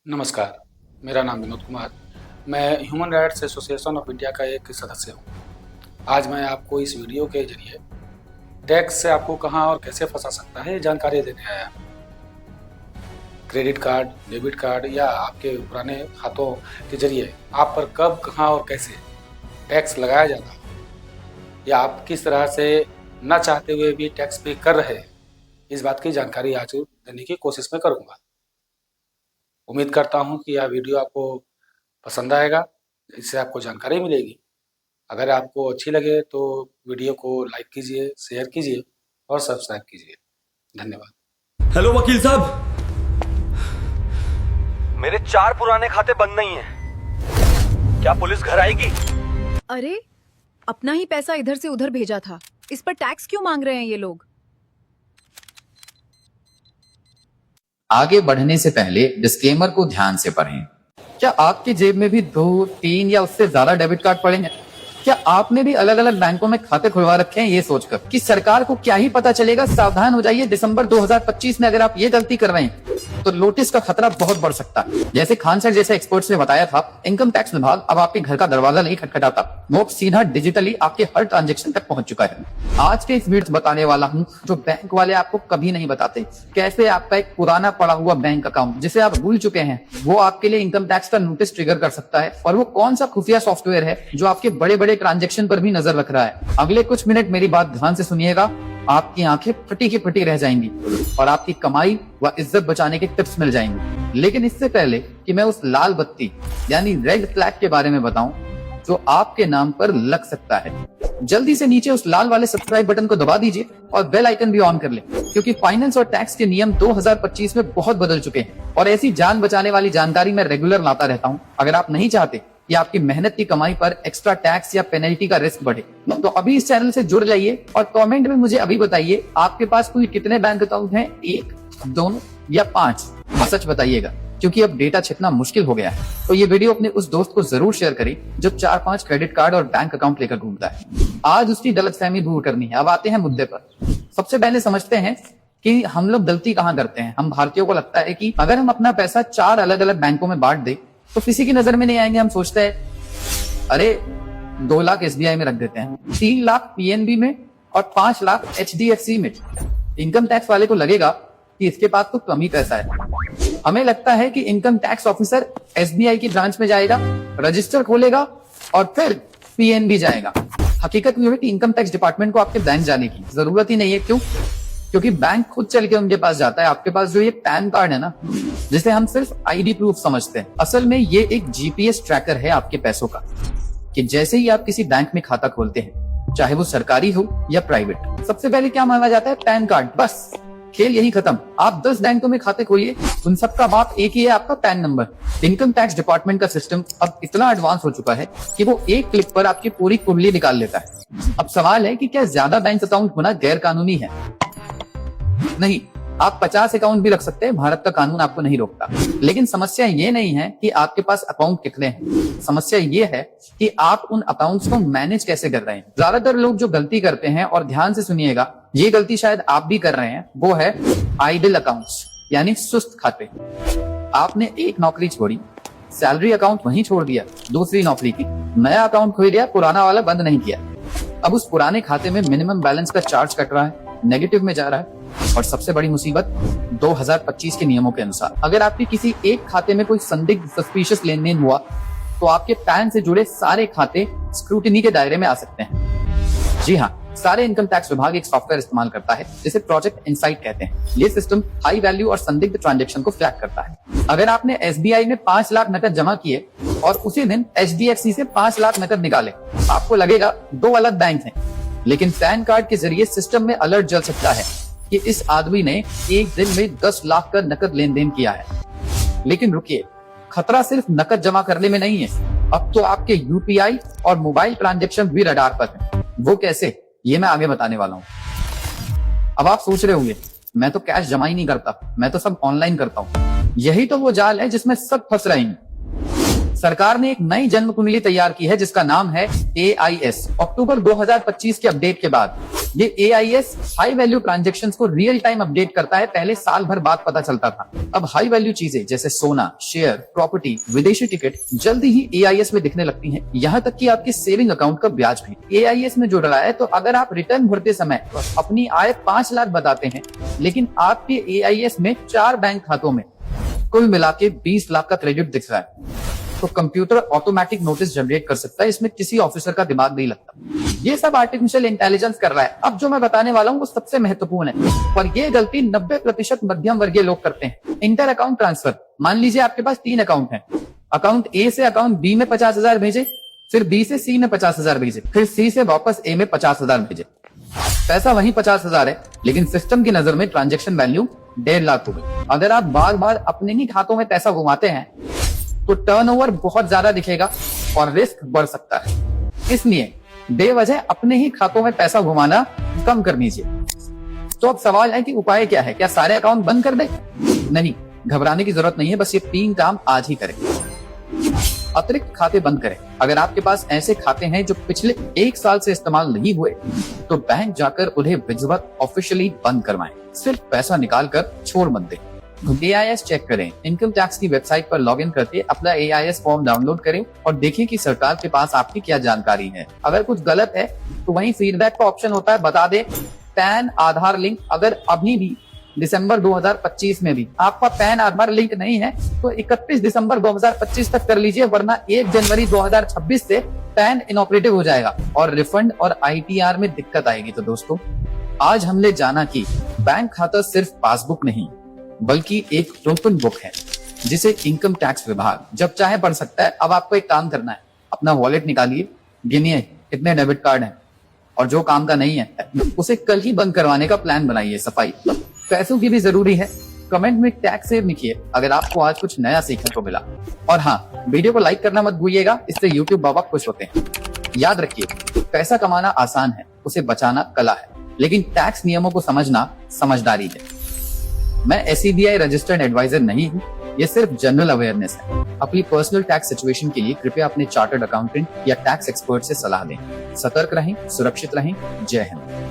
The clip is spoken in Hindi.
नमस्कार, मेरा नाम विनोद कुमार। मैं human rights association of India का एक सदस्य हूँ। आज मैं आपको इस वीडियो के ज़रिए टैक्स से आपको कहाँ और कैसे फँसा सकता है, ये जानकारी देने आया हूँ। क्रेडिट कार्ड, डेबिट कार्ड या आपके पुराने खातों के ज़रिए आप पर कब, कहाँ और कैसे टैक्स लगाया जाता है या आप किस तरह से ना चाहते हुए भी टैक्स पे कर रहे हैं, इस बात की जानकारी आज देने की कोशिश मैं करूँगा। उम्मीद करता हूँ कि यह वीडियो आपको पसंद आएगा, इससे आपको जानकारी मिलेगी। अगर आपको अच्छी लगे तो वीडियो को लाइक कीजिए, शेयर कीजिए और सब्सक्राइब कीजिए। धन्यवाद। हेलो वकील साहब, मेरे 4 पुराने खाते बंद नहीं हैं। क्या पुलिस घर आएगी? अरे, अपना ही पैसा इधर से उधर भेजा था, इस पर टैक्स क्यों मांग रहे हैं ये लोग? आगे बढ़ने से पहले डिस्क्लेमर को ध्यान से पढ़ें। क्या आपकी जेब में भी 2, 3 या उससे ज्यादा डेबिट कार्ड पड़े हैं? क्या आपने भी अलग अलग बैंकों में खाते खुलवा रखे हैं ये सोचकर कि सरकार को क्या ही पता चलेगा? सावधान हो जाइए, दिसंबर 2025 में अगर आप ये गलती कर रहे हैं तो नोटिस का खतरा बहुत बढ़ सकता है। जैसे खान सर जैसे एक्सपर्ट्स ने बताया था, इनकम टैक्स विभाग अब आपके घर का दरवाजा नहीं खटखटाता, वो सीधा डिजिटली आपके हर ट्रांजेक्शन तक पहुंच चुका है। आज के इस वीडियो बताने वाला हूं जो बैंक वाले आपको कभी नहीं बताते, कैसे आपका एक पुराना पड़ा हुआ बैंक अकाउंट जिसे आप भूल चुके हैं वो आपके लिए इनकम टैक्स का नोटिस ट्रिगर कर सकता है, और वो कौन सा खुफिया सॉफ्टवेयर है जो आपके बड़े बड़े ट्रांजेक्शन पर भी नजर रख रहा है। अगले कुछ मिनट मेरी बात ध्यान से सुनिएगा, आपकी आंखें फटी की फटी रह जाएंगी और आपकी कमाई व इज्जत बचाने के टिप्स मिल जाएंगे। लेकिन इससे पहले कि मैं उस लाल बत्ती यानी रेड फ्लैग के बारे में बताऊं जो आपके नाम पर लग सकता है, जल्दी से नीचे उस लाल वाले सब्सक्राइब बटन को दबा दीजिए और बेल आइकन भी ऑन कर ले, क्योंकि फाइनेंस और टैक्स के नियम 2025 में बहुत बदल चुके हैं और ऐसी जान बचाने वाली जानकारी मैं रेगुलर लाता रहता हूं। अगर आप नहीं चाहते कि आपकी मेहनत की कमाई पर एक्स्ट्रा टैक्स या पेनल्टी का रिस्क बढ़े तो अभी इस चैनल से जुड़ जाइए और कमेंट में मुझे अभी बताइए आपके पास कुल कितने बैंक अकाउंट हैं, 1, 2 या 5? सच बताइएगा, क्योंकि अब डेटा छिपना मुश्किल हो गया है। तो ये वीडियो अपने उस दोस्त को जरूर शेयर करें जो 4-5 क्रेडिट कार्ड और बैंक अकाउंट लेकर घूमता है। आज उसकी गलतफहमी दूर करनी है। अब आते हैं मुद्दे पर। सबसे पहले समझते हैं कि हम लोग गलती कहाँ करते हैं। हम भारतीयों को लगता है कि अगर हम अपना पैसा 4 अलग अलग बैंकों में बांट दे तो किसी की नजर में नहीं आएंगे। हम सोचते हैं अरे 2 लाख SBI में रख देते हैं, 3 लाख PNB में और 5 लाख HDFC में। इनकम टैक्स वाले को लगेगा कि इसके पास तो कम ही पैसा है। हमें लगता है कि इनकम टैक्स ऑफिसर SBI की ब्रांच में जाएगा, रजिस्टर खोलेगा और फिर PNB जाएगा। हकीकत में कि इनकम टैक्स डिपार्टमेंट को आपके बैंक जाने की जरूरत ही नहीं है। क्यों? क्योंकि बैंक खुद चल के उनके पास जाता है। आपके पास जो ये पैन कार्ड है ना, जिसे हम सिर्फ ID प्रूफ समझते हैं, असल में ये एक GPS ट्रैकर है आपके पैसों का, कि जैसे ही आप किसी बैंक में खाता खोलते हैं, चाहे वो सरकारी हो या प्राइवेट, सबसे पहले क्या मांगा जाता है? Pan card. बस खेल यही खत्म। आप 10 बैंकों में खाते खोलिए, उन सबका बाप एक ही है, आपका pan number. Income tax department का सिस्टम अब इतना एडवांस हो चुका है कि वो एक क्लिक पर आपकी पूरी कुंडली निकाल लेता है। अब सवाल है कि क्या ज्यादा बैंक अकाउंट होना गैर कानूनी है? नहीं, आप 50 अकाउंट भी रख सकते हैं, भारत का कानून आपको नहीं रोकता। लेकिन समस्या ये नहीं है कि आपके पास अकाउंट कितने हैं, समस्या ये है कि आप उन अकाउंट्स को मैनेज कैसे कर रहे हैं। ज्यादातर लोग जो गलती करते हैं, और ध्यान से सुनिएगा, ये गलती शायद आप भी कर रहे हैं, वो है आइडल अकाउंट्स यानी सुस्त खाते। आपने एक नौकरी छोड़ी, सैलरी अकाउंट वहीं छोड़ दिया, दूसरी नौकरी की, नया अकाउंट खोल दिया, पुराना वाला बंद नहीं किया। अब उस पुराने खाते में मिनिमम बैलेंस का चार्ज कट रहा है, नेगेटिव में जा रहा है। और सबसे बड़ी मुसीबत, 2025 के नियमों के अनुसार अगर आपके किसी एक खाते में कोई संदिग्ध सस्पिशियस लेन देन हुआ तो आपके पैन से जुड़े सारे खाते स्क्रूटिनी के दायरे में आ सकते हैं। जी हाँ, सारे इनकम टैक्स विभाग एक सॉफ्टवेयर इस्तेमाल करता है जिसे प्रोजेक्ट इनसाइट कहते हैं। ये सिस्टम हाई वैल्यू और संदिग्ध ट्रांजैक्शन को फ्लैग करता है। अगर आपने SBI में 5 लाख नकद जमा किए और उसी दिन HDFC से 5 लाख नकद निकाले, आपको लगेगा 2 अलग बैंक हैं। लेकिन पैन कार्ड के जरिए सिस्टम में अलर्ट जल सकता है कि इस आदमी ने एक दिन में 10 लाख का नकद लेन देन किया है। लेकिन रुकिए, खतरा सिर्फ नकद जमा करने में नहीं है, अब तो आपके UPI और मोबाइल ट्रांजैक्शन भी रडार पर है। वो कैसे, ये मैं आगे बताने वाला हूँ। अब आप सोच रहे होंगे, मैं तो कैश जमा ही नहीं करता, मैं तो सब ऑनलाइन करता हूँ। यही तो वो जाल है जिसमें सब फंस रहे हैं। सरकार ने एक नई जन्म कुंडली तैयार की है जिसका नाम है AIS। अक्टूबर 2025 के अपडेट के बाद ये AIS हाई वैल्यू ट्रांजैक्शंस को रियल टाइम अपडेट करता है। पहले साल भर बाद पता चलता था। अब हाई वैल्यू चीजें जैसे सोना, शेयर, प्रॉपर्टी, विदेशी टिकट जल्दी ही AIS में दिखने लगती हैं। यहाँ तक कि आपके सेविंग अकाउंट का ब्याज भी AIS में जुड़ रहा है। तो अगर आप रिटर्न भरते समय अपनी आय 5 लाख बताते हैं, लेकिन आपके AIS में 4 बैंक खातों में कुल मिला के 20 लाख का क्रेडिट दिख रहा है, तो कंप्यूटर ऑटोमेटिक नोटिस जनरेट कर सकता है। इसमें किसी ऑफिसर का दिमाग नहीं लगता। ये सब आर्टिफिशियल इंटेलिजेंस कर रहा है। अब जो मैं बताने वाला हूँ वो सबसे महत्वपूर्ण है, पर ये गलती 90% मध्यम वर्गीय लोग करते हैं। Inter account transfer. मान लीजिए आपके पास 3 अकाउंट हैं। अकाउंट ए से अकाउंट बी में 50,000 भेजे, फिर बी से सी में 50,000 भेजे, फिर सी से वापस ए में 50,000 भेजे। पैसा वही 50,000 है, लेकिन सिस्टम की नजर में ट्रांजेक्शन वैल्यू 1.5 लाख हो गई। अगर आप बार बार अपने ही खातों में पैसा घुमाते हैं तो टर्नओवर बहुत ज्यादा दिखेगा और रिस्क बढ़ सकता है। इसलिए बेवजह अपने ही खातों में पैसा घुमाना कम कर दीजिए। तो अब सवाल है कि उपाय क्या है? क्या सारे अकाउंट बंद कर दे? नहीं, घबराने की जरूरत नहीं है। बस ये 3 काम आज ही करें। अतिरिक्त खाते बंद करें। अगर आपके पास ऐसे खाते हैं जो पिछले 1 साल से इस्तेमाल नहीं हुए, तो बैंक जाकर उन्हें विधिवत ऑफिशियली बंद करवाएं। सिर्फ पैसा निकाल कर छोड़ मत दें। AIS चेक करें। इनकम टैक्स की वेबसाइट पर लॉगिन करके अपना AIS फॉर्म डाउनलोड करें और देखें कि सरकार के पास आपकी क्या जानकारी है। अगर कुछ गलत है तो वहीं फीडबैक का ऑप्शन होता है, बता दे। पैन आधार लिंक, अगर अभी भी दिसंबर 2025 में भी आपका पैन आधार लिंक नहीं है तो 31 दिसंबर 2025 तक कर लीजिए, वरना 1 जनवरी 2026 से पैन इनऑपरेटिव हो जाएगा और रिफंड और ITR में दिक्कत आएगी। तो दोस्तों, आज हमने जाना कि बैंक खाता सिर्फ पासबुक नहीं बल्कि एक ओपन बुक है जिसे इनकम टैक्स विभाग जब चाहे पढ़ सकता है। अब आपको एक काम करना है, अपना वॉलेट निकालिए, गिनिए कितने डेबिट कार्ड हैं और जो काम का नहीं है उसे कल ही बंद करवाने का प्लान बनाइए। सफाई पैसों की भी जरूरी है। कमेंट में टैक्स सेव लिखिए अगर आपको आज कुछ नया सीखने को मिला। और हाँ, वीडियो को लाइक करना मत भूलिएगा, इससे YouTube बाबा खुश होते हैं। याद रखिए, पैसा कमाना आसान है, उसे बचाना कला है, लेकिन टैक्स नियमों को समझना समझदारी है। मैं SEBI रजिस्टर्ड एडवाइजर नहीं हूँ, ये सिर्फ जनरल अवेयरनेस है। अपनी पर्सनल टैक्स सिचुएशन के लिए कृपया अपने चार्टर्ड अकाउंटेंट या टैक्स एक्सपर्ट से सलाह लें। सतर्क रहें, सुरक्षित रहें। जय हिंद।